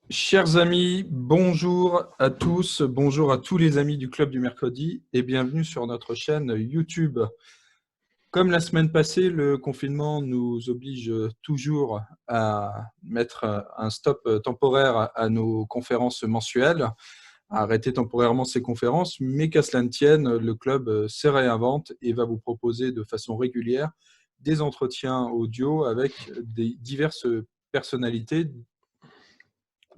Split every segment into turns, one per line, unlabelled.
Chers amis, bonjour à tous, bonjour à tous les amis du Club du Mercredi et bienvenue sur notre chaîne YouTube. Comme la semaine passée, le confinement nous oblige toujours à mettre un stop temporaire à nos conférences mensuelles, à arrêter temporairement ces conférences, mais qu'à cela ne tienne, le club se réinvente et va vous proposer de façon régulière des entretiens audio avec des diverses personnalités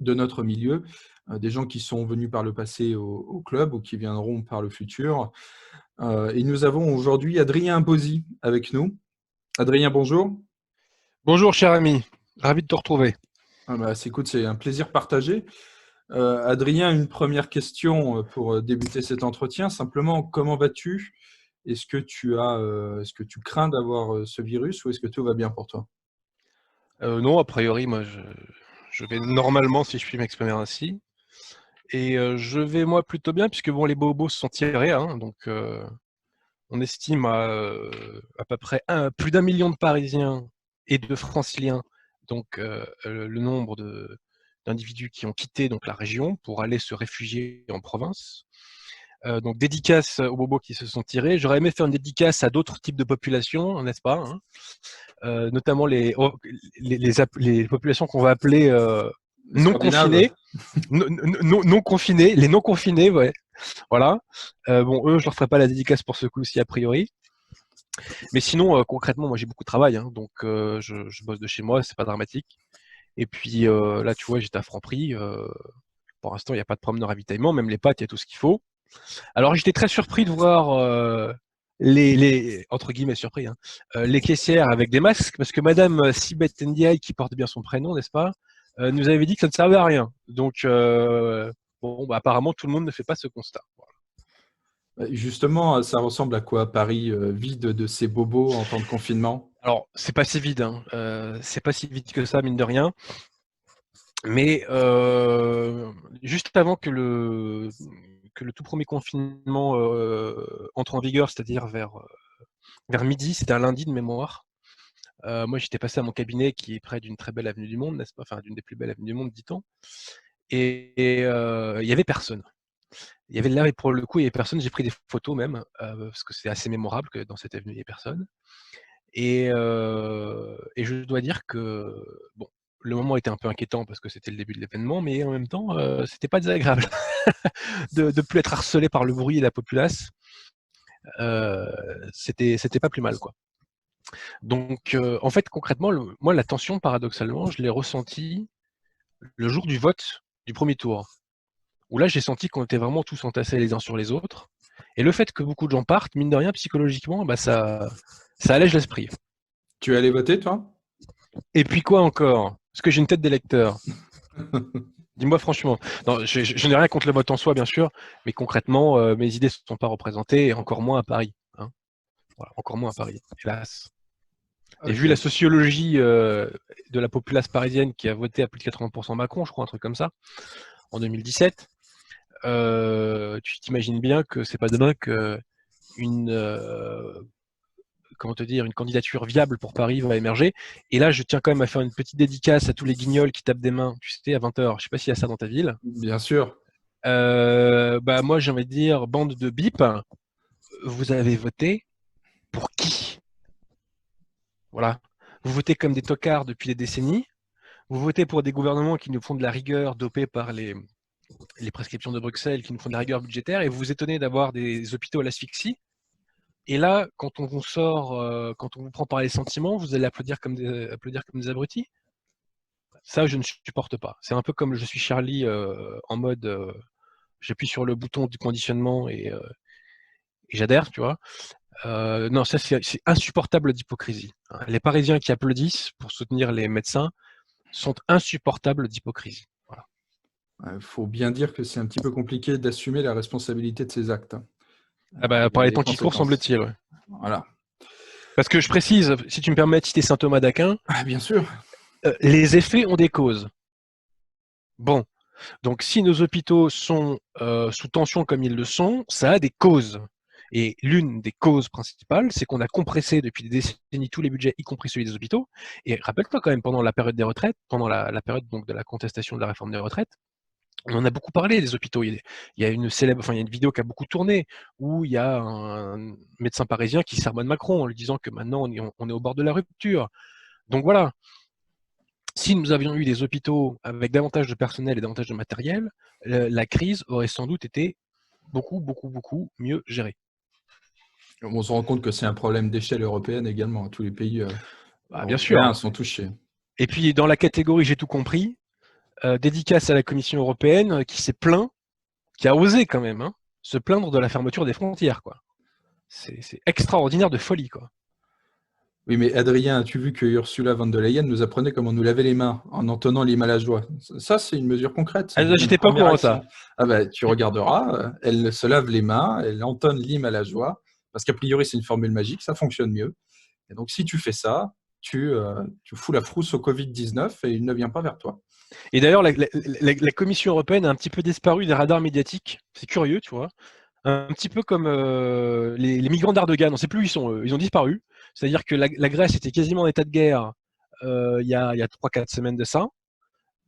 de notre milieu, des gens qui sont venus par le passé au club ou qui viendront par le futur. Et nous avons aujourd'hui Adrien Imposi avec nous. Adrien, bonjour.
Bonjour cher ami, ravi de te retrouver.
Écoute, c'est un plaisir partagé. Adrien, une première question pour débuter cet entretien. Simplement, comment vas-tu? Est-ce que tu crains d'avoir ce virus ou est-ce que tout va bien pour toi?
Non, a priori, moi je vais normalement, si je puis m'exprimer ainsi. Et je vais moi plutôt bien, puisque bon, les bobos se sont tirés, hein, donc on estime à peu près plus d'un million de Parisiens et de Franciliens, donc le nombre d'individus qui ont quitté donc, la région pour aller se réfugier en province. Donc dédicace aux bobos qui se sont tirés. J'aurais aimé faire une dédicace à d'autres types de populations, n'est-ce pas, hein, notamment les populations qu'on va appeler
Les
non
Scandinaves?
confinées, non confinées, les non confinés, ouais, voilà. Bon, eux, je leur ferai pas la dédicace pour ce coup-ci a priori. Mais sinon, concrètement, moi j'ai beaucoup de travail, hein, donc je bosse de chez moi, c'est pas dramatique. Et puis là, tu vois, j'étais à Franprix. Pour l'instant, il n'y a pas de problème de ravitaillement, même les pâtes, il y a tout ce qu'il faut. Alors j'étais très surpris de voir entre guillemets surpris, hein, les caissières avec des masques, parce que Madame Sibeth Ndiaye, qui porte bien son prénom, n'est-ce pas, nous avait dit que ça ne servait à rien. Donc bon, bah, apparemment tout le monde ne fait pas ce constat. Voilà.
Justement, ça ressemble à quoi Paris vide de ses bobos en temps de confinement?
Alors c'est pas si vide, hein. C'est pas si vide que ça, mine de rien. Mais juste avant que le tout premier confinement entre en vigueur, c'est-à-dire vers midi, c'était un lundi de mémoire. Moi, j'étais passé à mon cabinet qui est près d'une très belle avenue du Monde, n'est-ce pas? Enfin, d'une des plus belles avenues du monde, dit-on. Et il y avait personne. Il y avait là, et pour le coup, il y avait personne. J'ai pris des photos même, parce que c'est assez mémorable que dans cette avenue, il y ait personne. Et je dois dire que, bon, le moment était un peu inquiétant parce que c'était le début de l'événement, mais en même temps, c'était pas désagréable de plus être harcelé par le bruit et la populace. C'était pas plus mal, quoi. Donc, en fait, concrètement, moi, la tension, paradoxalement, je l'ai ressentie le jour du vote du premier tour, où là, j'ai senti qu'on était vraiment tous entassés les uns sur les autres. Et le fait que beaucoup de gens partent, mine de rien, psychologiquement, bah, ça allège l'esprit.
Tu es allé voter, toi?
Et puis quoi encore? Parce que j'ai une tête d'électeur. Dis-moi franchement. Non, je n'ai rien contre le vote en soi, bien sûr, mais concrètement, mes idées ne sont pas représentées, et encore moins à Paris, hein. Voilà, encore moins à Paris, hélas. Et vu la
Ok.
sociologie de la populace parisienne qui a voté à plus de 80% Macron, je crois, un truc comme ça, en 2017, tu t'imagines bien que c'est pas demain que une, comment te dire, une candidature viable pour Paris va émerger. Et là, je tiens quand même à faire une petite dédicace à tous les guignols qui tapent des mains, tu sais, à 20h. Je sais pas s'il y a ça dans ta ville.
Bien sûr.
Bah moi, j'ai envie de dire, bande de bip, vous avez voté pour qui? Voilà. Vous votez comme des tocards depuis des décennies. Vous votez pour des gouvernements qui nous font de la rigueur dopée par les prescriptions de Bruxelles, qui nous font de la rigueur budgétaire, et vous vous étonnez d'avoir des hôpitaux à l'asphyxie. Et là, quand on vous sort, quand on vous prend par les sentiments, vous allez applaudir comme des abrutis. Ça, je ne supporte pas. C'est un peu comme je suis Charlie en mode, j'appuie sur le bouton du conditionnement et j'adhère, tu vois. Non, ça, c'est insupportable d'hypocrisie. Les Parisiens qui applaudissent pour soutenir les médecins sont insupportables d'hypocrisie. Voilà.
Il faut bien dire que c'est un petit peu compliqué d'assumer la responsabilité de ses actes,
Ah bah, par les
les
temps qui courent,
conséquences.
semble-t-il. Ouais.
Voilà.
Parce que je précise, si tu me permets de citer saint Thomas d'Aquin,
Ah, bien sûr.
les effets ont des causes. Bon, donc si nos hôpitaux sont sous tension comme ils le sont, ça a des causes. Et l'une des causes principales, c'est qu'on a compressé depuis des décennies tous les budgets, y compris celui des hôpitaux. Et rappelle-toi quand même, pendant la période des retraites, pendant la période donc de la contestation de la réforme des retraites, on en a beaucoup parlé des hôpitaux. Il y a une vidéo qui a beaucoup tourné où il y a un médecin parisien qui sermonne Macron en lui disant que maintenant on est au bord de la rupture. Donc voilà, si nous avions eu des hôpitaux avec davantage de personnel et davantage de matériel, la crise aurait sans doute été beaucoup, beaucoup, beaucoup mieux gérée.
On se rend compte que c'est un problème d'échelle européenne également. Tous les pays
Bien sûr.
européens sont touchés.
Et puis dans la catégorie j'ai tout compris, dédicace à la Commission européenne qui s'est plaint, qui a osé quand même se plaindre de la fermeture des frontières, quoi. C'est extraordinaire de folie, quoi.
Oui, mais Adrien, as-tu vu que Ursula von der Leyen nous apprenait comment nous laver les mains en entonnant l'hymne à la joie? Ça, c'est une mesure concrète.
J'étais pas au courant de ça.
Ah bah, tu regarderas, elle se lave les mains, elle entonne l'hymne à la joie, parce qu'a priori, c'est une formule magique, ça fonctionne mieux. Et donc, si tu fais ça, tu fous la frousse au Covid-19 et il ne vient pas vers toi.
Et d'ailleurs, la Commission européenne a un petit peu disparu des radars médiatiques. C'est curieux, tu vois. Un petit peu comme les migrants d'Erdogan. On ne sait plus où ils sont. Ils ont disparu. C'est-à-dire que la Grèce était quasiment en état de guerre il y a 3-4 semaines de ça.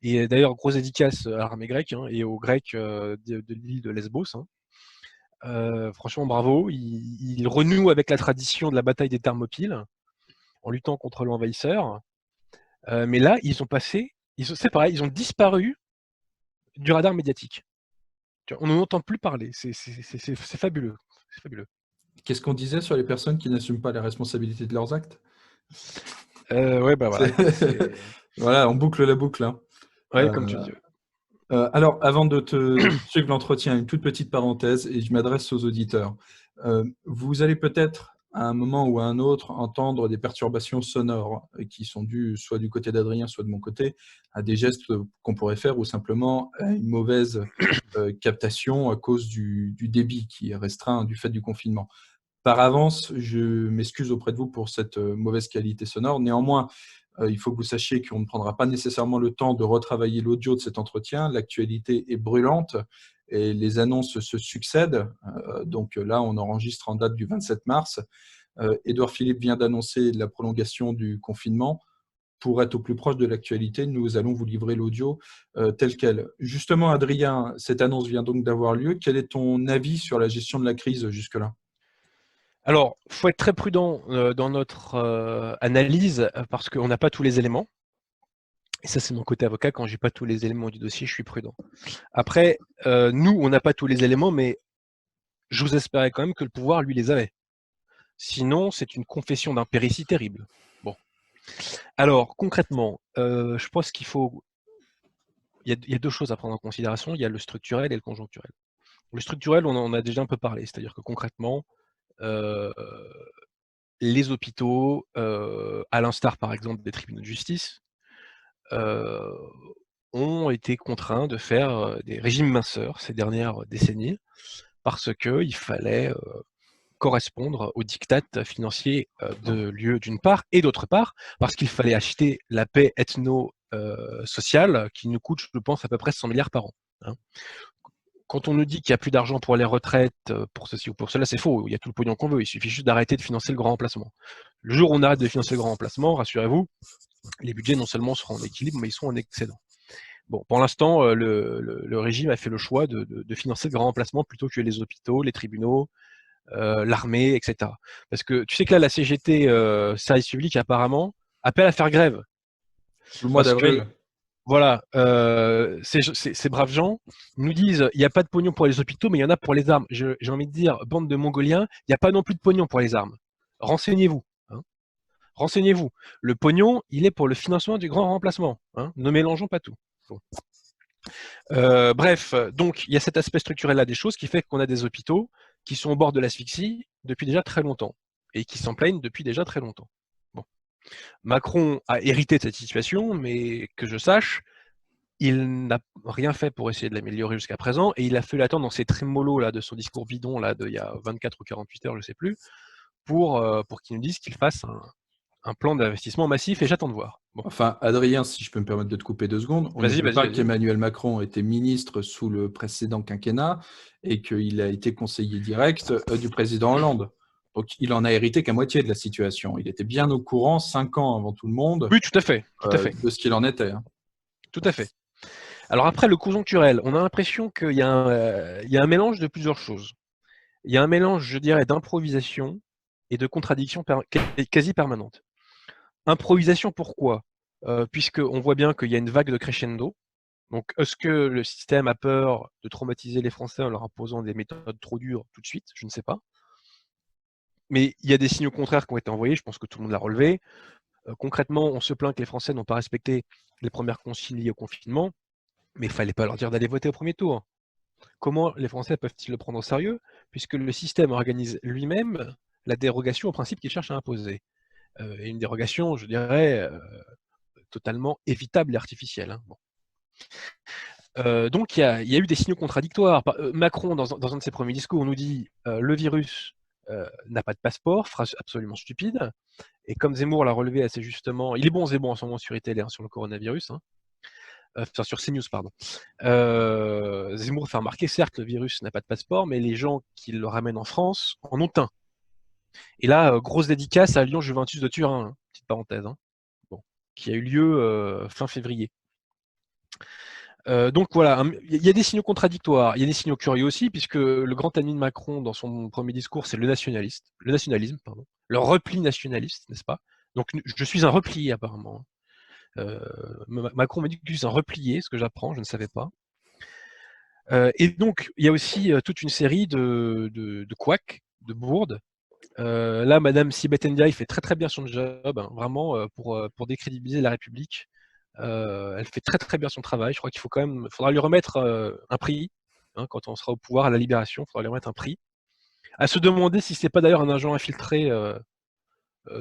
Et d'ailleurs, grosse dédicace à l'armée grecque et aux Grecs de l'île de Lesbos. Franchement, bravo. Ils renouent avec la tradition de la bataille des Thermopyles en luttant contre l'envahisseur. Mais là, c'est pareil, ils ont disparu du radar médiatique. On n'en entend plus parler. C'est fabuleux. C'est fabuleux.
Qu'est-ce qu'on disait sur les personnes qui n'assument pas la responsabilité de leurs actes?
Ouais, bah voilà.
Voilà, on boucle la boucle.
Ouais, comme tu dis.
Alors, avant de te suivre l'entretien, une toute petite parenthèse, et je m'adresse aux auditeurs. Vous allez peut-être, à un moment ou à un autre, entendre des perturbations sonores qui sont dues soit du côté d'Adrien, soit de mon côté, à des gestes qu'on pourrait faire ou simplement à une mauvaise captation à cause du débit qui est restreint du fait du confinement. Par avance, je m'excuse auprès de vous pour cette mauvaise qualité sonore. Néanmoins, il faut que vous sachiez qu'on ne prendra pas nécessairement le temps de retravailler l'audio de cet entretien. L'actualité est brûlante et les annonces se succèdent. Donc là, on enregistre en date du 27 mars. Édouard Philippe vient d'annoncer la prolongation du confinement. Pour être au plus proche de l'actualité, nous allons vous livrer l'audio tel quel. Justement, Adrien, cette annonce vient donc d'avoir lieu. Quel est ton avis sur la gestion de la crise jusque-là ?
Alors, il faut être très prudent dans notre analyse parce qu'on n'a pas tous les éléments. Et ça, c'est mon côté avocat. Quand je n'ai pas tous les éléments du dossier, je suis prudent. Après, nous, on n'a pas tous les éléments, mais je vous espérais quand même que le pouvoir, lui, les avait. Sinon, c'est une confession d'impéritie terrible. Bon. Alors, concrètement, je pense qu'il faut... Il y a deux choses à prendre en considération. Il y a le structurel et le conjoncturel. Le structurel, on en a déjà un peu parlé. C'est-à-dire que concrètement, les hôpitaux, à l'instar par exemple des tribunaux de justice, ont été contraints de faire des régimes minceurs ces dernières décennies parce qu'il fallait correspondre aux diktats financiers de l'UE d'une part, et d'autre part, parce qu'il fallait acheter la paix ethno-sociale qui nous coûte, je pense, à peu près 100 milliards par an. Quand on nous dit qu'il n'y a plus d'argent pour les retraites, pour ceci ou pour cela, c'est faux. Il y a tout le pognon qu'on veut. Il suffit juste d'arrêter de financer le grand remplacement. Le jour où on arrête de financer le grand remplacement, rassurez-vous, les budgets non seulement seront en équilibre, mais ils seront en excédent. Bon, pour l'instant, le régime a fait le choix de financer le grand remplacement plutôt que les hôpitaux, les tribunaux, l'armée, etc. Parce que tu sais que là, la CGT, service public, apparemment, appelle à faire grève.
Le mois d'avril.
Voilà, ces braves gens nous disent il n'y a pas de pognon pour les hôpitaux, mais il y en a pour les armes. J'ai envie de dire, bande de Mongoliens, il n'y a pas non plus de pognon pour les armes. Renseignez-vous. Renseignez-vous. Le pognon, il est pour le financement du grand remplacement. Ne mélangeons pas tout. Bon. Bref, donc il y a cet aspect structurel-là des choses qui fait qu'on a des hôpitaux qui sont au bord de l'asphyxie depuis déjà très longtemps et qui s'en plaignent depuis déjà très longtemps. Bon. Macron a hérité de cette situation, mais que je sache, il n'a rien fait pour essayer de l'améliorer jusqu'à présent, et il a fallu attendre dans ces trémolos là de son discours bidon là d'il y a 24 ou 48 heures, je ne sais plus, pour qu'il nous dise qu'il fasse un plan d'investissement massif et j'attends de voir. Bon.
Enfin, Adrien, si je peux me permettre de te couper 2 secondes, on
Vas-y,
n'oublie
vas-y,
pas
vas-y.
qu'Emmanuel Macron était ministre sous le précédent quinquennat et qu'il a été conseiller direct du président Hollande. Donc, il en a hérité qu'à moitié de la situation. Il était bien au courant, 5 ans avant tout le monde,
Oui, tout à fait, tout à fait,
de ce qu'il en était. Hein.
tout à fait. Alors après, le conjoncturel, on a l'impression qu'il y a un mélange de plusieurs choses. Il y a un mélange, je dirais, d'improvisation et de contradiction quasi permanente. Improvisation, pourquoi puisqu'on voit bien qu'il y a une vague de crescendo. Donc, est-ce que le système a peur de traumatiser les Français en leur imposant des méthodes trop dures tout de suite? Je ne sais pas. Mais il y a des signaux contraires qui ont été envoyés, je pense que tout le monde l'a relevé. Concrètement, on se plaint que les Français n'ont pas respecté les premières consignes liées au confinement, mais il ne fallait pas leur dire d'aller voter au premier tour. Comment les Français peuvent-ils le prendre au sérieux, puisque le système organise lui-même la dérogation au principe qu'il cherche à imposer? Et une dérogation, je dirais, totalement évitable et artificielle. Hein. Bon. Donc il y a eu des signaux contradictoires. Macron, dans un de ses premiers discours, nous dit le virus n'a pas de passeport, phrase absolument stupide. Et comme Zemmour l'a relevé assez justement, il est bon Zemmour en ce moment sur iTélé, hein, sur le coronavirus, hein, enfin sur CNews, pardon. Zemmour fait remarquer, certes, le virus n'a pas de passeport, mais les gens qui le ramènent en France en ont un. Et là, grosse dédicace à Lyon Juventus de Turin, hein, petite parenthèse, hein, bon, qui a eu lieu fin février. Donc voilà, il y a des signaux contradictoires, il y a des signaux curieux aussi, puisque le grand ami de Macron dans son premier discours, c'est le nationalisme, pardon, le repli nationaliste, n'est-ce pas? Donc je suis un replié apparemment. Macron m'a dit que je suis un replié, ce que j'apprends, je ne savais pas. Et donc il y a aussi toute une série de couacs, de bourdes. Là, Madame Sibeth Ndiaye fait très très bien son job, hein, vraiment pour décrédibiliser la République. Elle fait très très bien son travail. Je crois qu'il faudra lui remettre un prix hein, quand on sera au pouvoir à la Libération. Il faudra lui remettre un prix. À se demander si c'est pas d'ailleurs un agent infiltré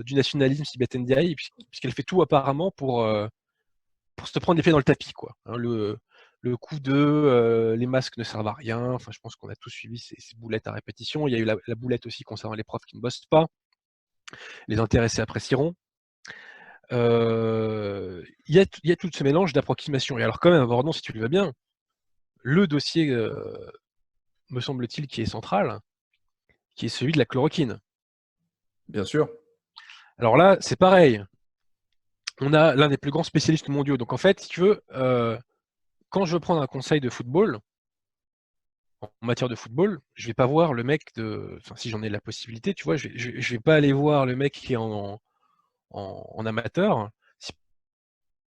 du nationalisme Sibeth Ndiaye, puisqu'elle fait tout apparemment pour se prendre les pieds dans le tapis, quoi. Hein, le coup de les masques ne servent à rien. Enfin, je pense qu'on a tous suivi ces boulettes à répétition. Il y a eu la boulette aussi concernant les profs qui ne bossent pas. Les intéressés apprécieront. Il y a tout ce mélange d'approximations. Et alors quand même, abordons, si tu le veux bien, le dossier, me semble-t-il, qui est central, qui est celui de la chloroquine.
Bien sûr.
Alors là, c'est pareil. On a l'un des plus grands spécialistes mondiaux. Donc en fait, si tu veux, quand je veux prendre un conseil de football, en matière de football, je vais pas voir le mec enfin si j'en ai la possibilité, tu vois, je vais pas aller voir le mec qui est en amateur. Si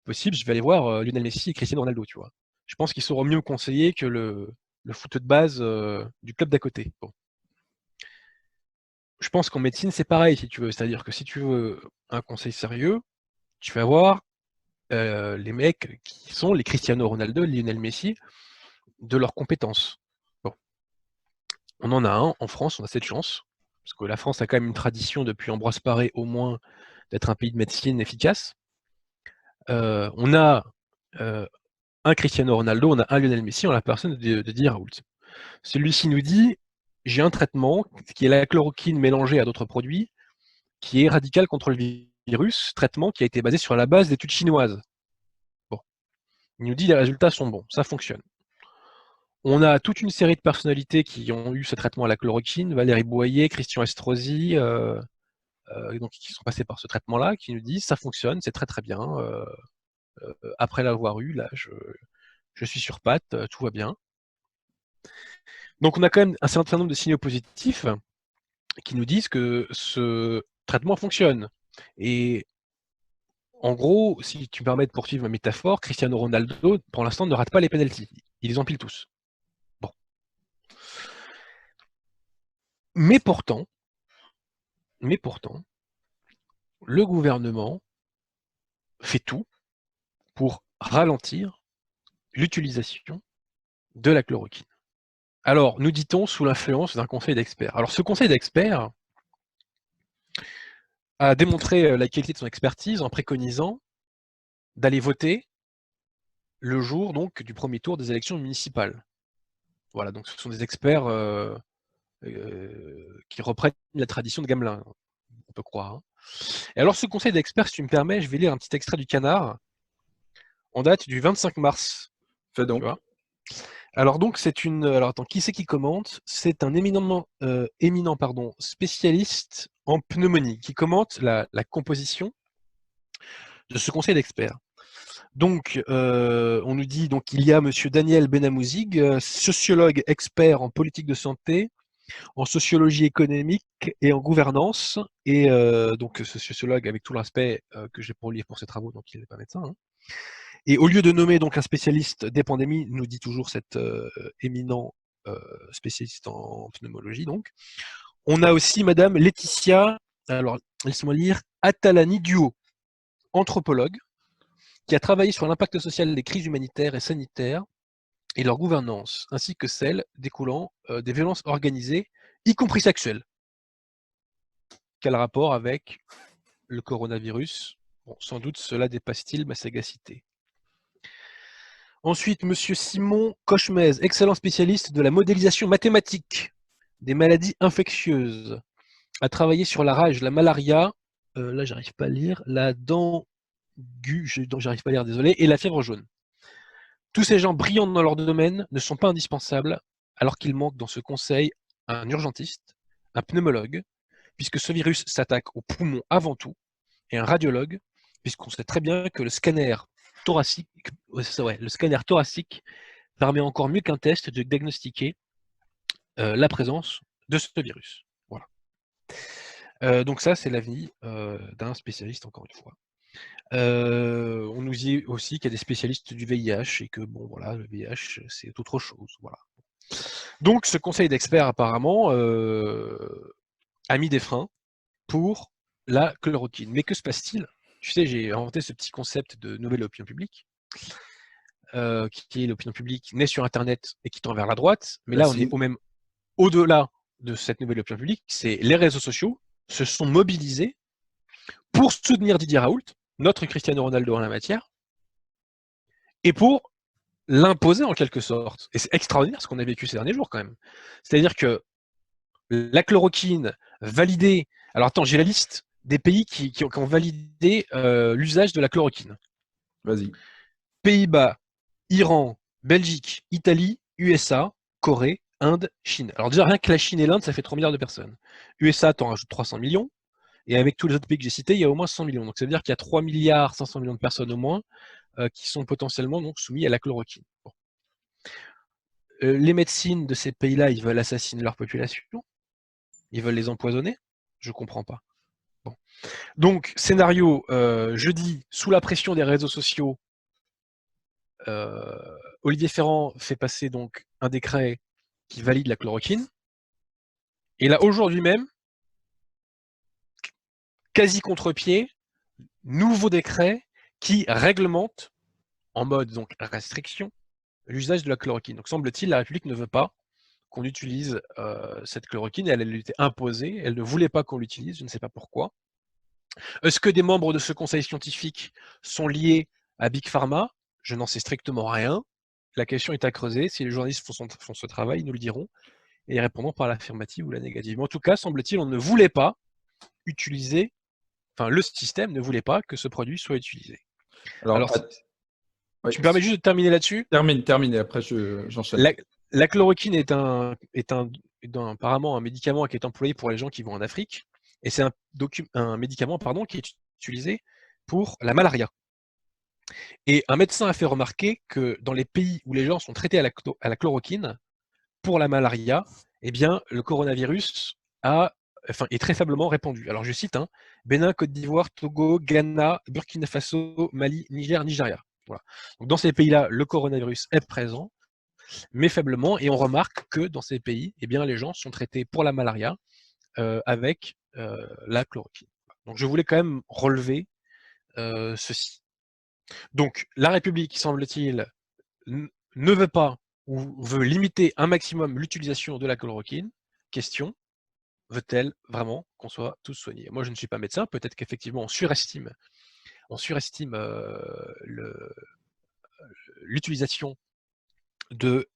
possible, je vais aller voir Lionel Messi et Cristiano Ronaldo, tu vois. Je pense qu'ils sauront mieux me conseiller que le foot de base du club d'à côté. Bon. Je pense qu'en médecine, c'est pareil, si tu veux. C'est-à-dire que si tu veux un conseil sérieux, tu vas voir les mecs qui sont les Cristiano Ronaldo, Lionel Messi, de leurs compétences. Bon. On en a un en France, on a cette chance, parce que la France a quand même une tradition depuis Ambroise Paré au moins d'être un pays de médecine efficace. On a un Cristiano Ronaldo, on a un Lionel Messi, on a la personne de Didier Raoult. Celui-ci nous dit, j'ai un traitement qui est la chloroquine mélangée à d'autres produits, qui est radical contre le virus, traitement qui a été basé sur la base d'études chinoises. Bon. Il nous dit les résultats sont bons, ça fonctionne. On a toute une série de personnalités qui ont eu ce traitement à la chloroquine, Valérie Boyer, Christian Estrosi, donc qui sont passés par ce traitement-là, qui nous disent ça fonctionne, c'est très très bien. Après l'avoir eu, là, je suis sur pattes, tout va bien. Donc on a quand même un certain nombre de signaux positifs qui nous disent que ce traitement fonctionne. Et en gros, si tu me permets de poursuivre ma métaphore, Cristiano Ronaldo, pour l'instant, ne rate pas les penalties. Il les empile tous. Bon. Mais pourtant, le gouvernement fait tout pour ralentir l'utilisation de la chloroquine. Alors, nous dit-on sous l'influence d'un conseil d'experts. Alors, ce conseil d'experts a démontré la qualité de son expertise en préconisant d'aller voter le jour donc du premier tour des élections municipales. Voilà, donc ce sont des experts qui reprennent la tradition de Gamelin. peut croire. Hein. Et alors, ce conseil d'experts, si tu me permets, je vais lire un petit extrait du Canard, en date du 25 mars.
Fais
Tu
donc.
vois. Alors donc, c'est une... Alors attends, qui c'est qui commente? C'est un éminent spécialiste en pneumonie qui commente la composition de ce conseil d'experts. Donc, on nous dit donc il y a Monsieur Daniel Benamouzig, sociologue expert en politique de santé, en sociologie économique et en gouvernance, et donc ce sociologue avec tout l'aspect que j'ai pour lire pour ses travaux, donc il n'est pas médecin. Hein. Et au lieu de nommer donc un spécialiste des pandémies, nous dit toujours cet éminent spécialiste en pneumologie, donc, on a aussi Madame Laetitia, alors laissez-moi lire, Atalani Duo, anthropologue, qui a travaillé sur l'impact social des crises humanitaires et sanitaires et leur gouvernance, ainsi que celle découlant des violences organisées, y compris sexuelles. Quel rapport avec le coronavirus? Bon, sans doute cela dépasse-t-il ma sagacité. Ensuite, Monsieur Simon Cochemez, excellent spécialiste de la modélisation mathématique des maladies infectieuses, a travaillé sur la rage, la malaria, là j'arrive pas à lire, la dengue, j'arrive pas à lire, désolé, et la fièvre jaune. Tous ces gens brillants dans leur domaine ne sont pas indispensables, alors qu'il manque dans ce conseil un urgentiste, un pneumologue, puisque ce virus s'attaque aux poumons avant tout, et un radiologue, puisqu'on sait très bien que le scanner thoracique, permet encore mieux qu'un test de diagnostiquer la présence de ce virus. Voilà. Donc ça, c'est l'avis d'un spécialiste, encore une fois. On nous dit aussi qu'il y a des spécialistes du VIH et que bon voilà, le VIH c'est autre chose. Voilà. Donc ce conseil d'experts apparemment a mis des freins pour la chloroquine. Mais que se passe-t-il? Tu sais, j'ai inventé ce petit concept de nouvelle opinion publique, qui est l'opinion publique née sur Internet et qui tend vers la droite. Mais là, on est même au-delà de cette nouvelle opinion publique. C'est les réseaux sociaux se sont mobilisés pour soutenir Didier Raoult, notre Cristiano Ronaldo en la matière, et pour l'imposer en quelque sorte. Et c'est extraordinaire ce qu'on a vécu ces derniers jours quand même. C'est-à-dire que la chloroquine validée. Alors attends, j'ai la liste des pays qui ont validé l'usage de la chloroquine.
Vas-y.
Pays-Bas, Iran, Belgique, Italie, USA, Corée, Inde, Chine. Alors déjà, rien que la Chine et l'Inde, ça fait 3 milliards de personnes. USA, t'en rajoutes 300 millions. Et avec tous les autres pays que j'ai cités, il y a au moins 100 millions. Donc ça veut dire qu'il y a 3 milliards 500 millions de personnes au moins qui sont potentiellement donc, soumis à la chloroquine. Bon. Les médecines de ces pays-là, ils veulent assassiner leur population. Ils veulent les empoisonner. Je comprends pas. Bon. Donc, scénario, jeudi, sous la pression des réseaux sociaux, Olivier Ferrand fait passer donc un décret qui valide la chloroquine. Et là, aujourd'hui même, quasi contre-pied, nouveau décret qui réglemente, en mode donc restriction, l'usage de la chloroquine. Donc semble-t-il, la République ne veut pas qu'on utilise cette chloroquine. Elle lui était imposée, elle ne voulait pas qu'on l'utilise, je ne sais pas pourquoi. Est-ce que des membres de ce conseil scientifique sont liés à Big Pharma? Je n'en sais strictement rien. La question est à creuser. Si les journalistes font ce travail, ils nous le diront et ils répondront par l'affirmative ou la négative. Mais en tout cas, semble-t-il, on ne voulait pas utiliser, enfin le système ne voulait pas que ce produit soit utilisé. Alors tu me permets juste de terminer là-dessus?
Termine, et après j'enchaîne.
La chloroquine est apparemment un médicament qui est employé pour les gens qui vont en Afrique, et c'est un médicament qui est utilisé pour la malaria. Et un médecin a fait remarquer que dans les pays où les gens sont traités à la chloroquine pour la malaria, eh bien, le coronavirus est très faiblement répandu. Alors je cite, hein, Bénin, Côte d'Ivoire, Togo, Ghana, Burkina Faso, Mali, Niger, Nigeria. Voilà. Donc dans ces pays-là, le coronavirus est présent, mais faiblement, et on remarque que dans ces pays, eh bien, les gens sont traités pour la malaria avec la chloroquine. Donc je voulais quand même relever ceci. Donc la République, semble-t-il, ne veut pas ou veut limiter un maximum l'utilisation de la chloroquine. Question, veut-elle vraiment qu'on soit tous soignés? Moi, je ne suis pas médecin, peut-être qu'effectivement on surestime l'utilisation de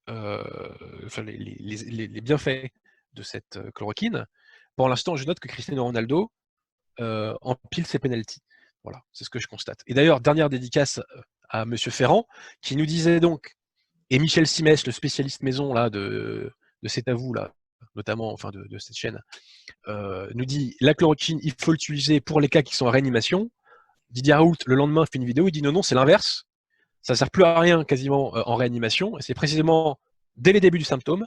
les bienfaits de cette chloroquine. Pour l'instant, je note que Cristiano Ronaldo empile ses penalties. Voilà, c'est ce que je constate. Et d'ailleurs, dernière dédicace à Monsieur Ferrand, qui nous disait donc, et Michel Simès, le spécialiste maison là de C'est à vous là, notamment, enfin de cette chaîne, nous dit la chloroquine, il faut l'utiliser pour les cas qui sont en réanimation. Didier Raoult, le lendemain, fait une vidéo, il dit non, c'est l'inverse. Ça ne sert plus à rien quasiment en réanimation. Et c'est précisément dès les débuts du symptôme,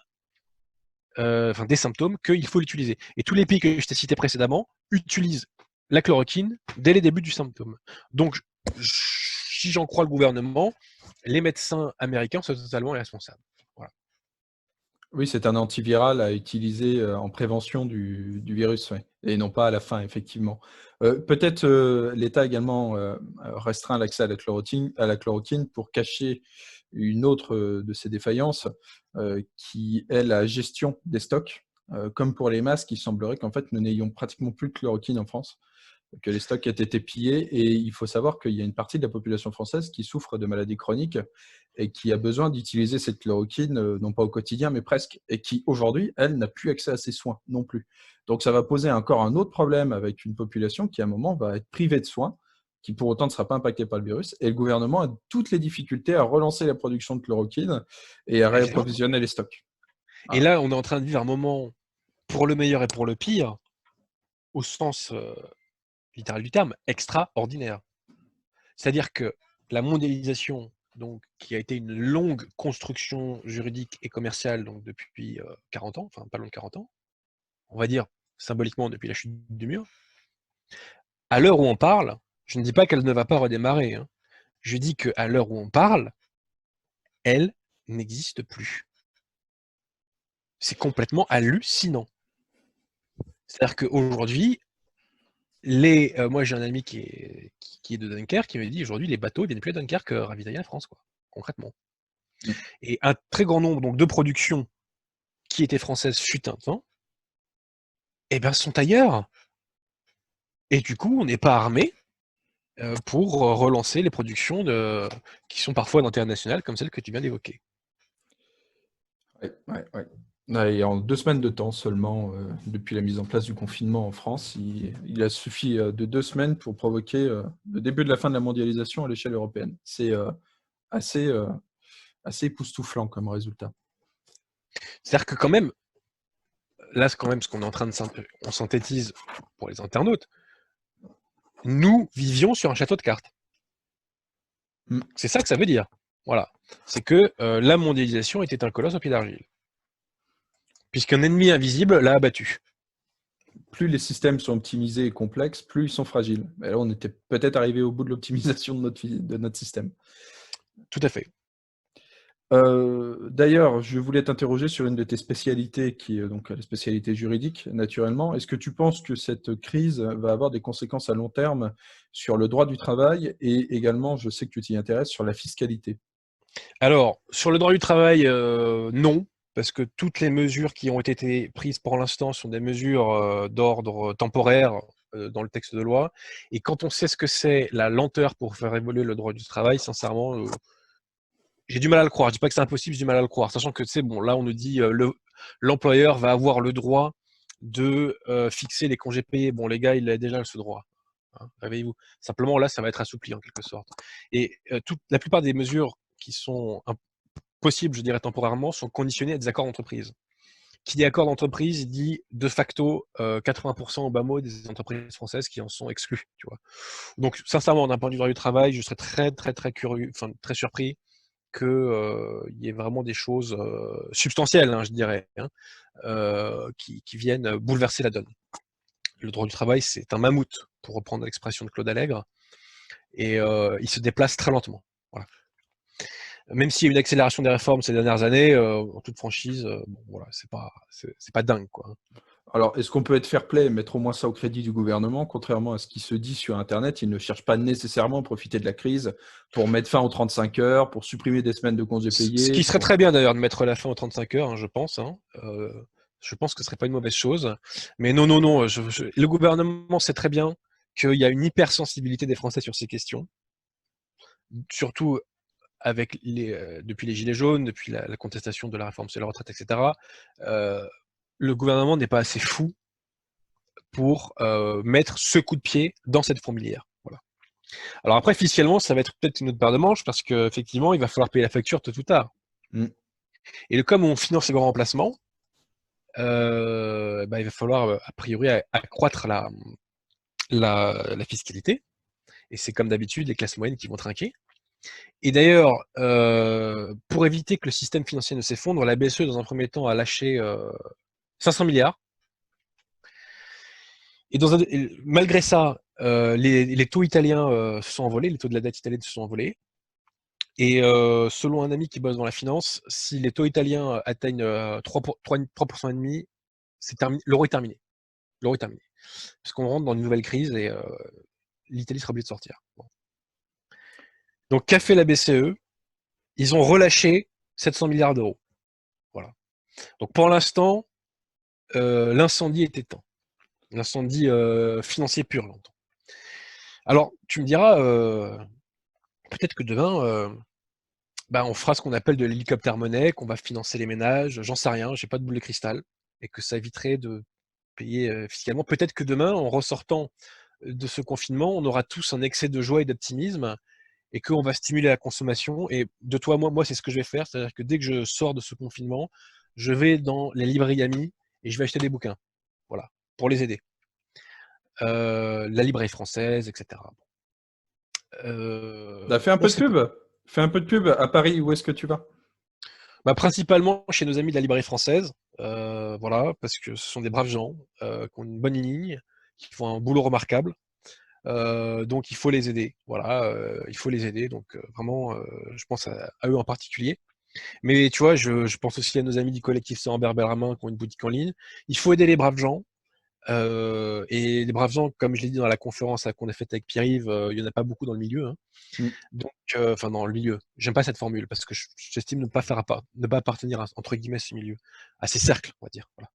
des symptômes, qu'il faut l'utiliser. Et tous les pays que je t'ai cités précédemment utilisent la chloroquine dès les débuts du symptôme. Donc, si j'en crois le gouvernement, les médecins américains sont totalement irresponsables. Voilà.
Oui, c'est un antiviral à utiliser en prévention du virus, ouais, et non pas à la fin, effectivement. Peut-être l'État également restreint l'accès à la chloroquine pour cacher une autre de ses défaillances, qui est la gestion des stocks. Comme pour les masques, il semblerait qu'en fait, nous n'ayons pratiquement plus de chloroquine en France, que les stocks aient été pillés. Et il faut savoir qu'il y a une partie de la population française qui souffre de maladies chroniques et qui a besoin d'utiliser cette chloroquine, non pas au quotidien, mais presque, et qui, aujourd'hui, elle, n'a plus accès à ses soins non plus. Donc ça va poser encore un autre problème avec une population qui, à un moment, va être privée de soins, qui pour autant ne sera pas impactée par le virus, et le gouvernement a toutes les difficultés à relancer la production de chloroquine et à
Évidemment.
réapprovisionner les stocks.
Et là, on est en train de vivre un moment, pour le meilleur et pour le pire, au sens littéral du terme, extraordinaire. C'est-à-dire que la mondialisation, donc, qui a été une longue construction juridique et commerciale donc, depuis 40 ans, enfin pas loin de 40 ans, on va dire symboliquement depuis la chute du mur, à l'heure où on parle, je ne dis pas qu'elle ne va pas redémarrer, hein, je dis qu'à l'heure où on parle, elle n'existe plus. C'est complètement hallucinant. C'est-à-dire qu'aujourd'hui, moi j'ai un ami qui est de Dunkerque qui me dit aujourd'hui les bateaux viennent plus à Dunkerque ravitailler la France, quoi, concrètement. Et un très grand nombre donc, de productions qui étaient françaises fut un temps, eh ben, sont ailleurs. Et du coup, on n'est pas armé pour relancer les productions qui sont parfois d'intérêt national, comme celle que tu viens d'évoquer.
Et en 2 semaines de temps seulement, depuis la mise en place du confinement en France, il a suffi de 2 semaines pour provoquer le début de la fin de la mondialisation à l'échelle européenne. C'est assez, assez époustouflant comme résultat.
C'est-à-dire que quand même, là, c'est quand même ce qu'on est en train de on synthétise pour les internautes, nous vivions sur un château de cartes. C'est ça que ça veut dire. Voilà. C'est que la mondialisation était un colosse au pied d'argile. Puisqu'un ennemi invisible l'a abattu.
Plus les systèmes sont optimisés et complexes, plus ils sont fragiles. Et là, on était peut-être arrivé au bout de l'optimisation de notre système.
Tout à fait.
D'ailleurs, je voulais t'interroger sur une de tes spécialités, qui est donc la spécialité juridique, naturellement. Est-ce que tu penses que cette crise va avoir des conséquences à long terme sur le droit du travail et également, je sais que tu t'y intéresses, sur la fiscalité?
Alors, sur le droit du travail, non, parce que toutes les mesures qui ont été prises pour l'instant sont des mesures d'ordre temporaire dans le texte de loi. Et quand on sait ce que c'est la lenteur pour faire évoluer le droit du travail, sincèrement, j'ai du mal à le croire. Je dis pas que c'est impossible, j'ai du mal à le croire. Sachant que, tu sais, bon, là, on nous dit l'employeur va avoir le droit de fixer les congés payés. Bon, les gars, il a déjà ce droit. Hein, réveillez-vous. Simplement, là, ça va être assoupli en quelque sorte. Et la plupart des mesures qui sont possibles, je dirais temporairement, sont conditionnées à des accords d'entreprise. Qui dit accord d'entreprise dit de facto 80% au bas mot des entreprises françaises qui en sont exclues. Tu vois. Donc, sincèrement, d'un point de vue du droit du travail, je serais très, très, très curieux, enfin, très surpris qu'il y ait vraiment des choses substantielles, hein, je dirais, hein, qui viennent bouleverser la donne. Le droit du travail, c'est un mammouth, pour reprendre l'expression de Claude Allègre, et il se déplace très lentement. Voilà. Même s'il y a eu une accélération des réformes ces dernières années, en toute franchise, bon, voilà, c'est pas dingue, quoi.
Alors, est-ce qu'on peut être fair-play et mettre au moins ça au crédit du gouvernement? Contrairement à ce qui se dit sur Internet, il ne cherche pas nécessairement à profiter de la crise pour mettre fin aux 35 heures, pour supprimer des semaines de congés
Ce
payés.
qui serait très bien d'ailleurs de mettre la fin aux 35 heures, hein, je pense. Hein. Je pense que ce serait pas une mauvaise chose. Mais non, non, non. Le gouvernement sait très bien qu'il y a une hypersensibilité des Français sur ces questions, surtout avec depuis les Gilets jaunes, depuis la contestation de la réforme sur la retraite, etc. Le gouvernement n'est pas assez fou pour mettre ce coup de pied dans cette fourmilière. Voilà. Alors après, fiscalement, ça va être peut-être une autre paire de manches parce qu'effectivement, il va falloir payer la facture tôt ou tard. Et comme on finance les grands remplacements, il va falloir a priori accroître la fiscalité. Et c'est comme d'habitude les classes moyennes qui vont trinquer. Et d'ailleurs, pour éviter que le système financier ne s'effondre, la BCE, dans un premier temps, a lâché 500 milliards. Et malgré ça, les taux italiens se sont envolés, les taux de la dette italienne se sont envolés. Et selon un ami qui bosse dans la finance, si les taux italiens atteignent 3% et demi, l'euro est terminé. L'euro est terminé. Parce qu'on rentre dans une nouvelle crise et l'Italie sera obligée de sortir. Bon. Donc, qu'a fait la BCE? Ils ont relâché 700 milliards d'euros. Voilà. Donc, pour l'instant, l'incendie est éteint. L'incendie financier pur, j'entends. Alors, tu me diras, peut-être que demain, on fera ce qu'on appelle de l'hélicoptère monnaie, qu'on va financer les ménages, j'en sais rien, j'ai pas de boule de cristal, et que ça éviterait de payer fiscalement. Peut-être que demain, en ressortant de ce confinement, on aura tous un excès de joie et d'optimisme, et qu'on va stimuler la consommation. Et de toi à moi, c'est ce que je vais faire, c'est-à-dire que dès que je sors de ce confinement, je vais dans les librairies amies et je vais acheter des bouquins, voilà, pour les aider. La librairie française, etc.
Fais un peu de pub. Fais un peu de pub. À Paris, où est-ce que tu vas?
Principalement chez nos amis de la librairie française, voilà, parce que ce sont des braves gens qui ont une bonne ligne, qui font un boulot remarquable. Donc il faut les aider, voilà, il faut les aider. Donc vraiment, je pense à eux en particulier. Mais tu vois, je pense aussi à nos amis du collectif Saint-Ambert Bellarmin qui ont une boutique en ligne. Il faut aider les braves gens. Et les braves gens, comme je l'ai dit dans la conférence qu'on a faite avec Pierre-Yves, il n'y en a pas beaucoup dans le milieu. Hein. Donc, enfin, dans le milieu. J'aime pas cette formule parce que j'estime ne pas appartenir à, entre guillemets, ce milieu, à ces cercles, on va dire. Voilà.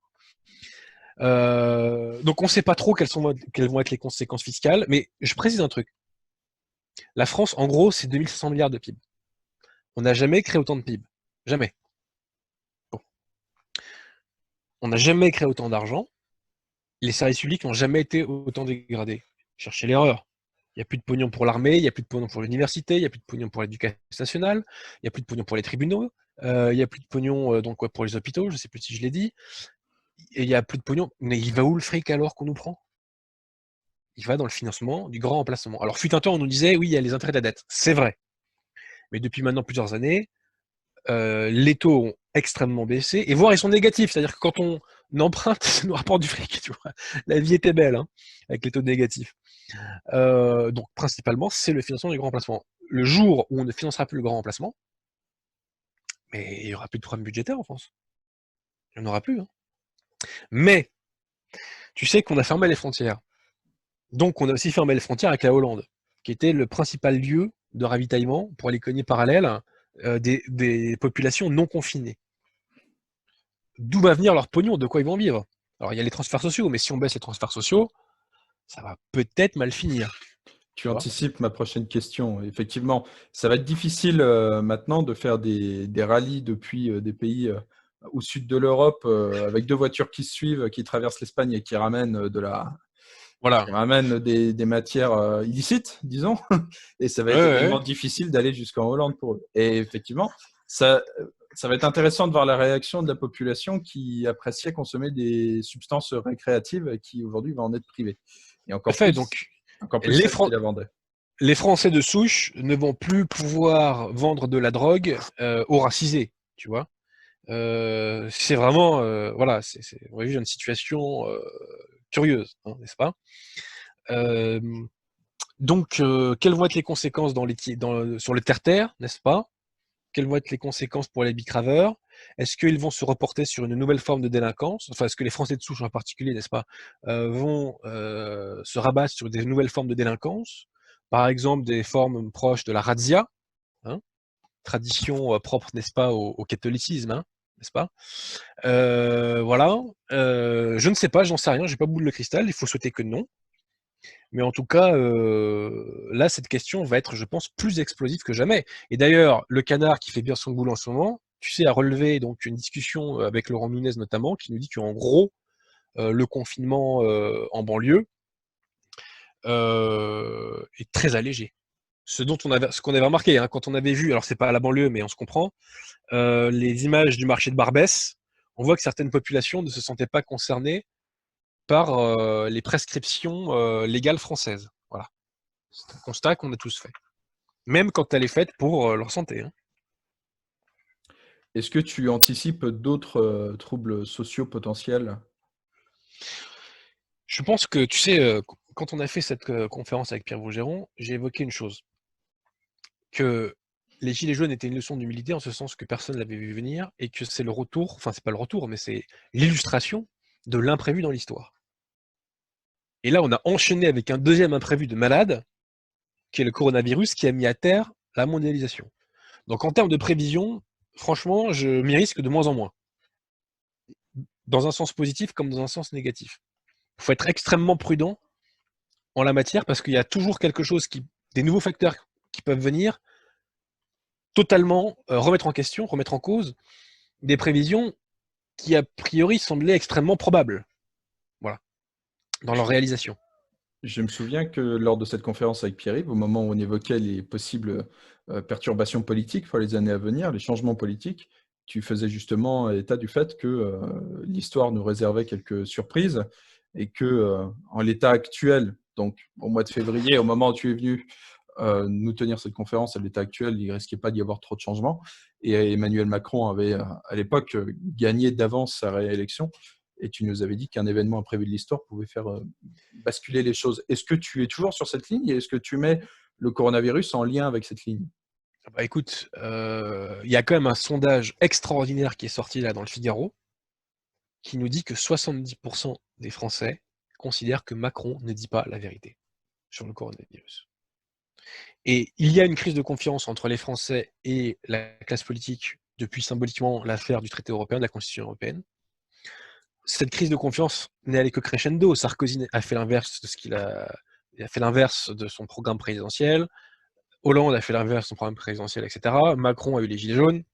Donc, on ne sait pas trop quelles vont être les conséquences fiscales, mais je précise un truc. La France, en gros, c'est 2500 milliards de PIB. On n'a jamais créé autant de PIB. Jamais. Bon. On n'a jamais créé autant d'argent. Les services publics n'ont jamais été autant dégradés. Cherchez l'erreur. Il n'y a plus de pognon pour l'armée, il n'y a plus de pognon pour l'université, il n'y a plus de pognon pour l'éducation nationale, il n'y a plus de pognon pour les tribunaux, il n'y a plus de pognon pour les hôpitaux, je ne sais plus si je l'ai dit, et il n'y a plus de pognon. Mais il va où le fric alors qu'on nous prend? Il va dans le financement du grand remplacement. Alors, fut un temps, on nous disait, oui, il y a les intérêts de la dette. C'est vrai. Mais depuis maintenant plusieurs années, les taux ont extrêmement baissé, et voire ils sont négatifs, c'est-à-dire que quand on emprunte, ça nous rapporte du fric, tu vois. La vie était belle, hein, avec les taux négatifs. Donc principalement, c'est le financement du grand remplacement. Le jour où on ne financera plus le grand remplacement, mais il n'y aura plus de problème budgétaire en France. Il n'y en aura plus. Hein. Mais, tu sais qu'on a fermé les frontières. Donc on a aussi fermé les frontières avec la Hollande, qui était le principal lieu de ravitaillement pour l'économie parallèle des populations non confinées. D'où va venir leur pognon, de quoi ils vont vivre? Alors il y a les transferts sociaux, mais si on baisse les transferts sociaux, ça va peut-être mal finir.
Tu anticipes ma prochaine question. Effectivement, ça va être difficile maintenant de faire des rallyes depuis des pays au sud de l'Europe avec deux voitures qui se suivent, qui traversent l'Espagne et qui ramènent des matières illicites, disons. Et ça va être également difficile d'aller jusqu'en Hollande pour eux. Et effectivement, ça va être intéressant de voir la réaction de la population qui appréciait consommer des substances récréatives et qui aujourd'hui va en être privée. Et encore plus,
les Français de souche ne vont plus pouvoir vendre de la drogue aux racisés, tu vois. C'est vraiment, voilà, on va vivre une situation curieuse, hein, n'est-ce pas? Donc, quelles vont être les conséquences sur le terre-terre, n'est-ce pas? Quelles vont être les conséquences pour les bicraveurs? Est-ce qu'ils vont se reporter sur une nouvelle forme de délinquance? Enfin, est-ce que les Français de souche en particulier, n'est-ce pas, vont se rabattre sur des nouvelles formes de délinquance? Par exemple, des formes proches de la razzia, hein, tradition propre, n'est-ce pas, au catholicisme, hein, n'est-ce pas? Voilà. Je ne sais pas, j'en sais rien, j'ai pas boule de cristal, il faut souhaiter que non. Mais en tout cas, là, cette question va être, je pense, plus explosive que jamais. Et d'ailleurs, le Canard qui fait bien son boulot en ce moment, tu sais, a relevé donc une discussion avec Laurent Nunez notamment, qui nous dit qu'en gros, le confinement en banlieue est très allégé. Ce qu'on avait remarqué, hein, quand on avait vu, alors c'est pas à la banlieue, mais on se comprend, les images du marché de Barbès, on voit que certaines populations ne se sentaient pas concernées par les prescriptions légales françaises. Voilà. C'est un constat qu'on a tous fait. Même quand elle est faite pour leur santé. Hein.
Est-ce que tu anticipes d'autres troubles sociaux potentiels?
Je pense que, tu sais, quand on a fait cette conférence avec Pierre Vaugeron, j'ai évoqué une chose, que les Gilets jaunes étaient une leçon d'humilité en ce sens que personne ne l'avait vu venir et que c'est le retour, enfin c'est pas le retour, mais c'est l'illustration de l'imprévu dans l'histoire. Et là, on a enchaîné avec un deuxième imprévu de malade, qui est le coronavirus, qui a mis à terre la mondialisation. Donc en termes de prévision, franchement, je m'y risque de moins en moins, dans un sens positif comme dans un sens négatif. Il faut être extrêmement prudent en la matière parce qu'il y a toujours quelque chose des nouveaux facteurs qui peuvent venir totalement remettre en question, remettre en cause des prévisions qui a priori semblaient extrêmement probables, voilà, dans leur réalisation.
Je me souviens que lors de cette conférence avec Pierre-Yves, au moment où on évoquait les possibles perturbations politiques pour les années à venir, les changements politiques, tu faisais justement état du fait que l'histoire nous réservait quelques surprises et que en l'état actuel, donc au mois de février, au moment où tu es venu nous tenir cette conférence, à l'état actuel, il ne risquait pas d'y avoir trop de changements. Et Emmanuel Macron avait à l'époque gagné d'avance sa réélection. Et tu nous avais dit qu'un événement imprévu de l'histoire pouvait faire basculer les choses. Est-ce que tu es toujours sur cette ligne et est-ce que tu mets le coronavirus en lien avec cette ligne?
Bah écoute, il y a quand même un sondage extraordinaire qui est sorti là dans le Figaro, qui nous dit que 70% des Français considèrent que Macron ne dit pas la vérité sur le coronavirus. Et il y a une crise de confiance entre les Français et la classe politique depuis symboliquement l'affaire du traité européen, de la Constitution européenne. Cette crise de confiance n'est allée que crescendo. Sarkozy a fait l'inverse de il a fait l'inverse de son programme présidentiel. Hollande a fait l'inverse de son programme présidentiel, etc. Macron a eu les gilets jaunes.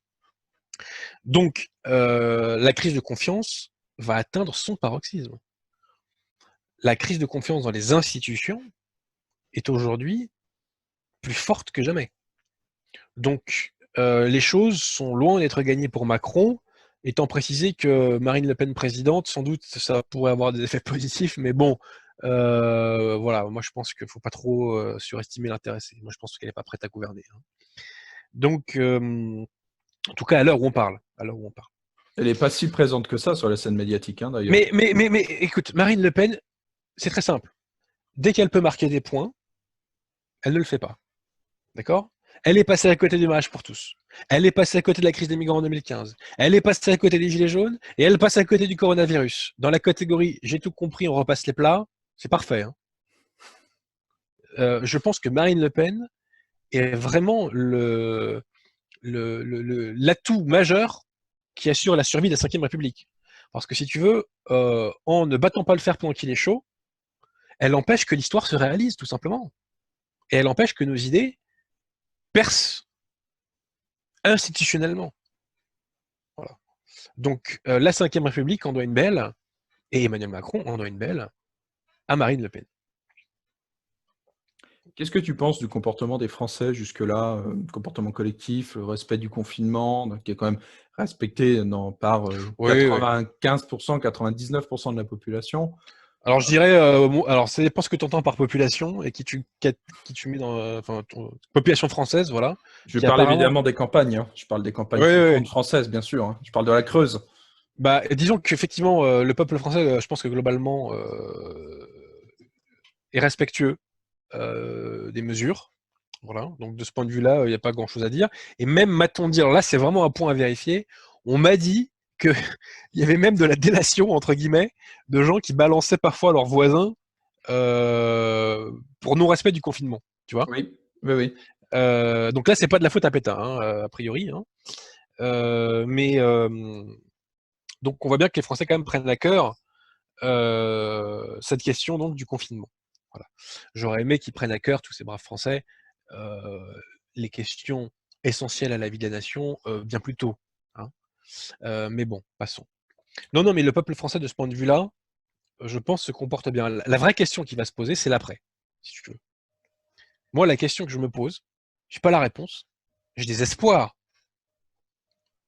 Donc, la crise de confiance va atteindre son paroxysme. La crise de confiance dans les institutions est aujourd'hui plus forte que jamais. Donc, les choses sont loin d'être gagnées pour Macron, étant précisé que Marine Le Pen présidente, sans doute, ça pourrait avoir des effets positifs, mais bon, voilà, moi je pense qu'il ne faut pas trop surestimer l'intéressé. Moi je pense qu'elle n'est pas prête à gouverner. Hein. Donc, en tout cas, à l'heure où on parle.
Elle n'est pas si présente que ça sur la scène médiatique, hein, d'ailleurs.
Mais écoute, Marine Le Pen, c'est très simple. Dès qu'elle peut marquer des points, elle ne le fait pas. D'accord? Elle est passée à côté du mariage pour tous. Elle est passée à côté de la crise des migrants en 2015. Elle est passée à côté des gilets jaunes et elle passe à côté du coronavirus. Dans la catégorie j'ai tout compris, on repasse les plats, c'est parfait. Hein. Je pense que Marine Le Pen est vraiment l'atout majeur qui assure la survie de la Ve République. Parce que si tu veux, en ne battant pas le fer pendant qu'il est chaud, elle empêche que l'histoire se réalise, tout simplement. Et elle empêche que nos idées percent institutionnellement. Voilà. Donc, la Ve République en doit une belle, et Emmanuel Macron en doit une belle, à Marine Le Pen.
Qu'est-ce que tu penses du comportement des Français jusque-là, comportement collectif, le respect du confinement, qui est quand même respecté par
Oui, oui.
95%, 99% de la population?
Alors je dirais, alors ça dépend ce que tu entends par population et qui tu mets dans, population française, voilà.
Je
Qui
parle
apparemment,
évidemment des campagnes, hein. Je parle des campagnes
oui, oui, oui.
profondes françaises, bien sûr, hein. Je parle de la Creuse.
Bah, disons qu'effectivement, le peuple français, je pense que globalement, est respectueux des mesures. Voilà. Donc de ce point de vue-là, il n'y a pas grand-chose à dire. Et même, m'a-t-on dit, alors là, c'est vraiment un point à vérifier. On m'a dit qu'il y avait même de la délation entre guillemets de gens qui balançaient parfois leurs voisins pour non-respect du confinement. Tu vois.
Oui, oui, oui.
Donc là, c'est pas de la faute à Pétain, hein, a priori. Hein. Mais donc on voit bien que les Français quand même prennent à cœur cette question donc du confinement. Voilà. J'aurais aimé qu'ils prennent à cœur, tous ces braves Français, les questions essentielles à la vie de la nation bien plus tôt. Hein. Mais bon, passons. Non, mais le peuple français, de ce point de vue-là, je pense, se comporte bien. La vraie question qui va se poser, c'est l'après, si tu veux. Moi, la question que je me pose, j'ai pas la réponse. J'ai des espoirs,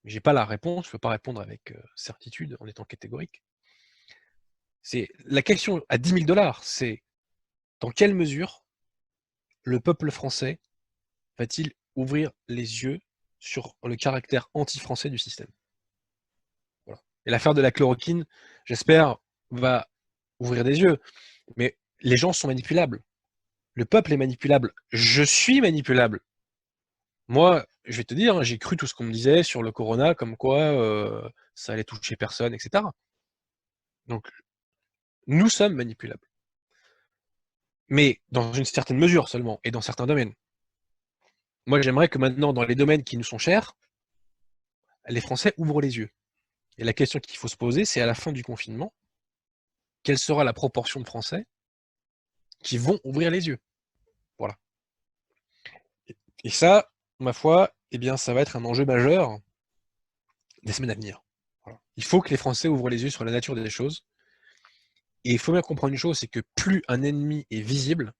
mais j'ai pas la réponse. Je peux pas répondre avec certitude en étant catégorique. C'est la question à 10 000 $, c'est dans quelle mesure le peuple français va-t-il ouvrir les yeux sur le caractère anti-français du système? Voilà. Et l'affaire de la chloroquine, j'espère, va ouvrir des yeux. Mais les gens sont manipulables. Le peuple est manipulable. Je suis manipulable. Moi, je vais te dire, hein, j'ai cru tout ce qu'on me disait sur le corona, comme quoi ça allait toucher personne, etc. Donc, nous sommes manipulables. Mais dans une certaine mesure seulement, et dans certains domaines. Moi, j'aimerais que maintenant, dans les domaines qui nous sont chers, les Français ouvrent les yeux. Et la question qu'il faut se poser, c'est à la fin du confinement, quelle sera la proportion de Français qui vont ouvrir les yeux? Voilà. Et ça, ma foi, eh bien, ça va être un enjeu majeur des semaines à venir. Voilà. Il faut que les Français ouvrent les yeux sur la nature des choses. Et il faut bien comprendre une chose, c'est que plus un ennemi est visible,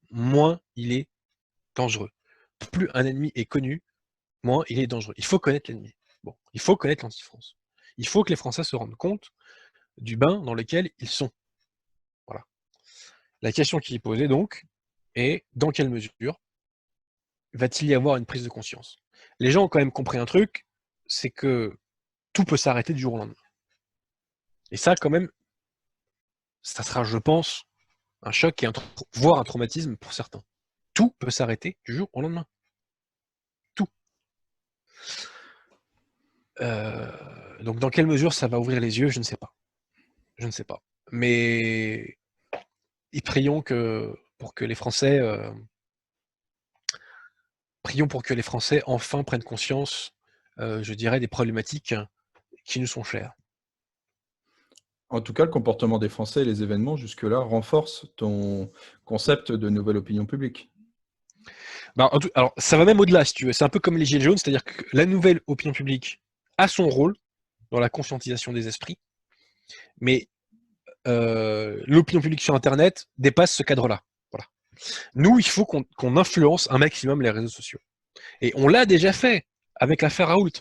moins il est dangereux. Plus un ennemi est connu, moins il est dangereux. Il faut connaître l'ennemi. Bon, il faut connaître l'anti-France. Il faut que les Français se rendent compte du bain dans lequel ils sont. Voilà. La question qui est posée donc est dans quelle mesure va-t-il y avoir une prise de conscience? Les gens ont quand même compris un truc, c'est que tout peut s'arrêter du jour au lendemain. Et ça, quand même, ça sera, je pense, un choc et voire un traumatisme pour certains. Tout peut s'arrêter du jour au lendemain. Tout. Donc dans quelle mesure ça va ouvrir les yeux, je ne sais pas. Je ne sais pas. Mais prions pour que les Français, prions pour que les Français enfin prennent conscience, je dirais, des problématiques qui nous sont chères.
En tout cas, le comportement des Français et les événements jusque-là renforcent ton concept de nouvelle opinion publique.
Ben, alors, ça va même au-delà, si tu veux. C'est un peu comme les Gilets jaunes, c'est-à-dire que la nouvelle opinion publique a son rôle dans la conscientisation des esprits, mais l'opinion publique sur Internet dépasse ce cadre-là. Voilà. Nous, il faut qu'on influence un maximum les réseaux sociaux. Et on l'a déjà fait avec l'affaire Raoult.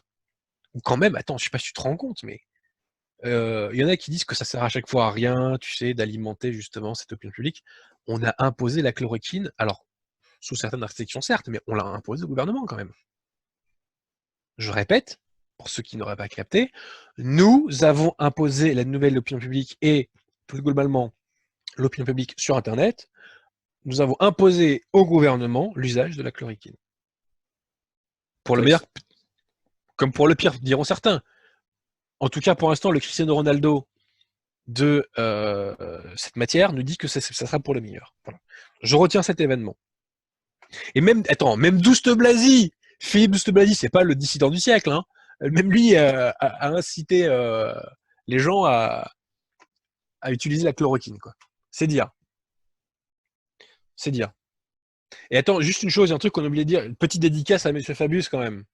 Ou quand même, attends, je sais pas si tu te rends compte, mais il y en a qui disent que ça sert à chaque fois à rien, tu sais, d'alimenter justement cette opinion publique. On a imposé la chloroquine, alors sous certaines restrictions certes, mais on l'a imposé au gouvernement quand même. Je répète, pour ceux qui n'auraient pas capté, nous avons imposé la nouvelle opinion publique et plus globalement l'opinion publique sur Internet. Nous avons imposé au gouvernement l'usage de la chloroquine. Pour le meilleur comme pour le pire, diront certains. En tout cas, pour l'instant, le Cristiano Ronaldo de cette matière nous dit que ça sera pour le meilleur. Voilà. Je retiens cet événement. Et même, attends, même Douste Blazy, Philippe Douste Blazy, c'est pas le dissident du siècle, hein. Même lui a incité les gens à utiliser la chloroquine, quoi. C'est dire. C'est dire. Et attends, juste une chose, un truc qu'on a oublié de dire, une petite dédicace à M. Fabius quand même.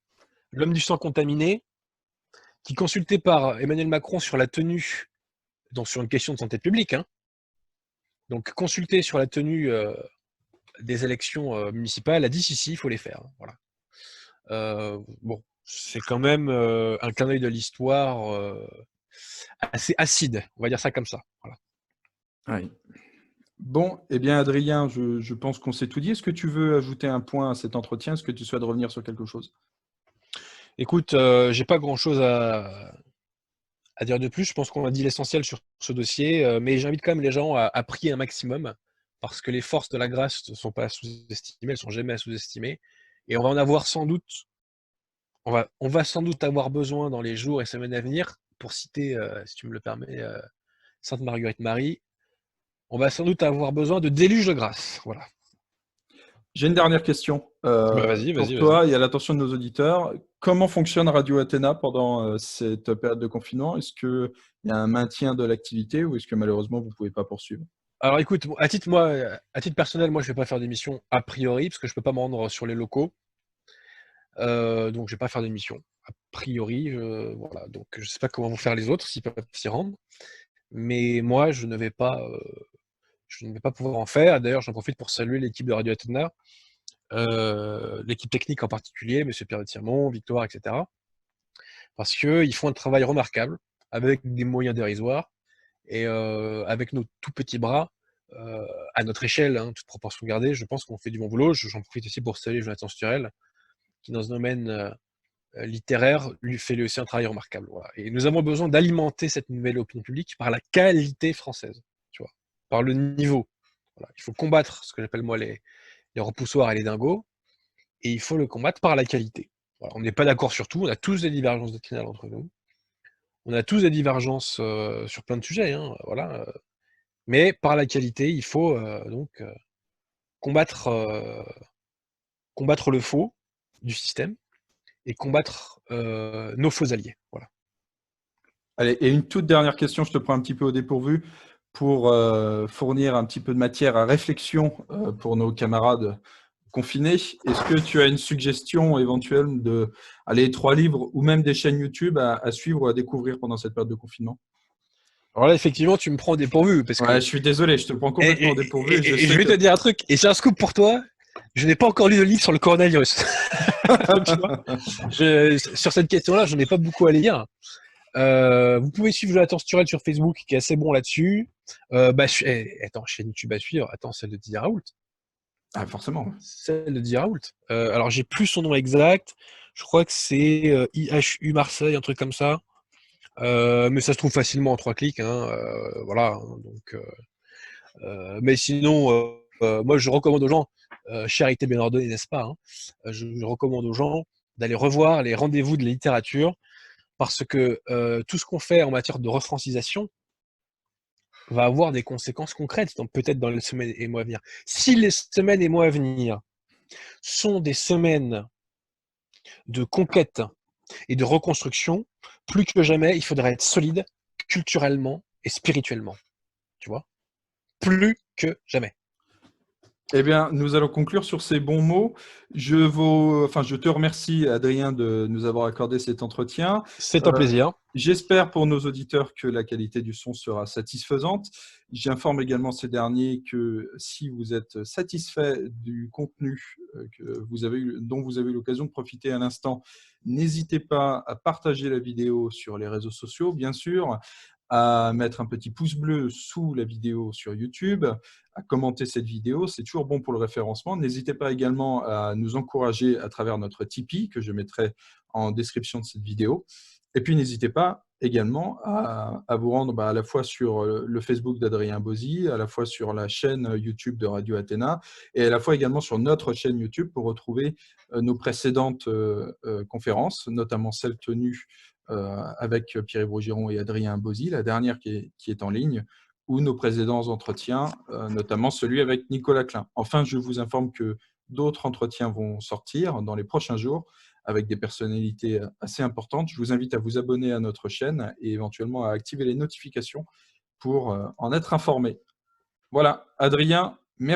L'homme du sang contaminé, qui consulté par Emmanuel Macron sur la tenue, donc sur une question de santé publique, hein, donc consulté sur la tenue des élections municipales, a dit si, il faut les faire. Hein, voilà. Bon, c'est quand même un clin d'œil de l'histoire assez acide, on va dire ça comme ça. Voilà.
Oui. Bon, eh bien Adrien, je pense qu'on s'est tout dit. Est-ce que tu veux ajouter un point à cet entretien? Est-ce que tu souhaites revenir sur quelque chose?
Écoute, j'ai pas grand-chose à dire de plus. Je pense qu'on a dit l'essentiel sur ce dossier, mais j'invite quand même les gens à prier un maximum, parce que les forces de la grâce ne sont pas à sous-estimées, elles sont jamais à sous-estimer. Et on va en avoir sans doute, on va sans doute avoir besoin dans les jours et semaines à venir, pour citer, si tu me le permets, Sainte Marguerite Marie, on va sans doute avoir besoin de déluge de grâce. Voilà.
J'ai une dernière question
Bah, vas-y.
pour toi et à l'attention de nos auditeurs. Comment fonctionne Radio Athéna pendant cette période de confinement? Est-ce qu'il y a un maintien de l'activité ou est-ce que malheureusement vous ne pouvez pas poursuivre?
Alors écoute, à titre personnel, moi je vais pas faire d'émission a priori, parce que je peux pas me rendre sur les locaux. Donc je vais pas faire d'émission. A priori, voilà. Donc je sais pas comment vont faire les autres, s'ils peuvent s'y rendre. mais moi, je ne vais pas pouvoir en faire. D'ailleurs, j'en profite pour saluer l'équipe de Radio Athéna, l'équipe technique en particulier, Monsieur Pierre de Tirmont, Victoire, etc. Parce qu'ils font un travail remarquable, avec des moyens dérisoires, et avec nos tout petits bras, à notre échelle, hein, toute proportion gardée, je pense qu'on fait du bon boulot. J'en profite aussi pour saluer Jonathan Sturel, qui dans ce domaine littéraire lui fait lui aussi un travail remarquable. Voilà. Et nous avons besoin d'alimenter cette nouvelle opinion publique par la qualité française, tu vois, par le niveau. Voilà. Il faut combattre ce que j'appelle moi les repoussoirs et les dingos, et il faut le combattre par la qualité. Voilà. On n'est pas d'accord sur tout, on a tous des divergences doctrinales entre nous, on a tous des divergences sur plein de sujets, hein, voilà. Mais par la qualité, il faut donc combattre, combattre le faux du système et combattre nos faux alliés. Voilà.
Allez, et une toute dernière question, je te prends un petit peu au dépourvu pour fournir un petit peu de matière à réflexion pour nos camarades confinés. Est-ce que tu as une suggestion éventuelle de 3 livres ou même des chaînes YouTube à suivre ou à découvrir pendant cette période de confinement?
Alors là, effectivement, tu me prends au dépourvu parce
Ouais,
que.
je suis désolé, je te prends complètement au dépourvu. Et je
Et je
sais
vais
que
te dire un truc, et c'est un scoop pour toi. Je n'ai pas encore lu de livre sur le coronavirus. Tu vois, sur cette question-là, je n'ai pas beaucoup à lire. Vous pouvez suivre Jonathan Sturel sur Facebook, qui est assez bon là-dessus. Attends, chaîne YouTube à suivre. Attends, celle de Didier Raoult.
Ah, forcément.
Celle de Didier Raoult. Alors, j'ai plus son nom exact. Je crois que c'est IHU Marseille, un truc comme ça. Mais ça se trouve facilement en 3 clics. Hein, voilà. Donc, mais sinon, moi, je recommande aux gens, charité bien ordonnée, n'est-ce pas, hein, je recommande aux gens d'aller revoir les rendez-vous de la littérature, parce que tout ce qu'on fait en matière de refrancisation va avoir des conséquences concrètes, donc peut-être dans les semaines et mois à venir. Si les semaines et mois à venir sont des semaines de conquête et de reconstruction, plus que jamais, il faudrait être solide culturellement et spirituellement. Tu vois, plus que jamais.
Eh bien, nous allons conclure sur ces bons mots. Je te remercie, Adrien, de nous avoir accordé cet entretien.
C'est un plaisir.
J'espère pour nos auditeurs que la qualité du son sera satisfaisante. J'informe également ces derniers que si vous êtes satisfait du contenu dont vous avez eu l'occasion de profiter à l'instant, n'hésitez pas à partager la vidéo sur les réseaux sociaux, bien sûr, à mettre un petit pouce bleu sous la vidéo sur YouTube, à commenter cette vidéo, c'est toujours bon pour le référencement. N'hésitez pas également à nous encourager à travers notre Tipeee, que je mettrai en description de cette vidéo. Et puis, n'hésitez pas également à vous rendre à la fois sur le Facebook d'Adrien Bauzy, à la fois sur la chaîne YouTube de Radio Athéna, et à la fois également sur notre chaîne YouTube pour retrouver nos précédentes conférences, notamment celles tenues avec Pierre-Yves Rougiron et Adrien Bauzy, la dernière qui est en ligne, ou nos précédents entretiens, notamment celui avec Nicolas Klein. Enfin, je vous informe que d'autres entretiens vont sortir dans les prochains jours avec des personnalités assez importantes. Je vous invite à vous abonner à notre chaîne et éventuellement à activer les notifications pour en être informé. Voilà, Adrien,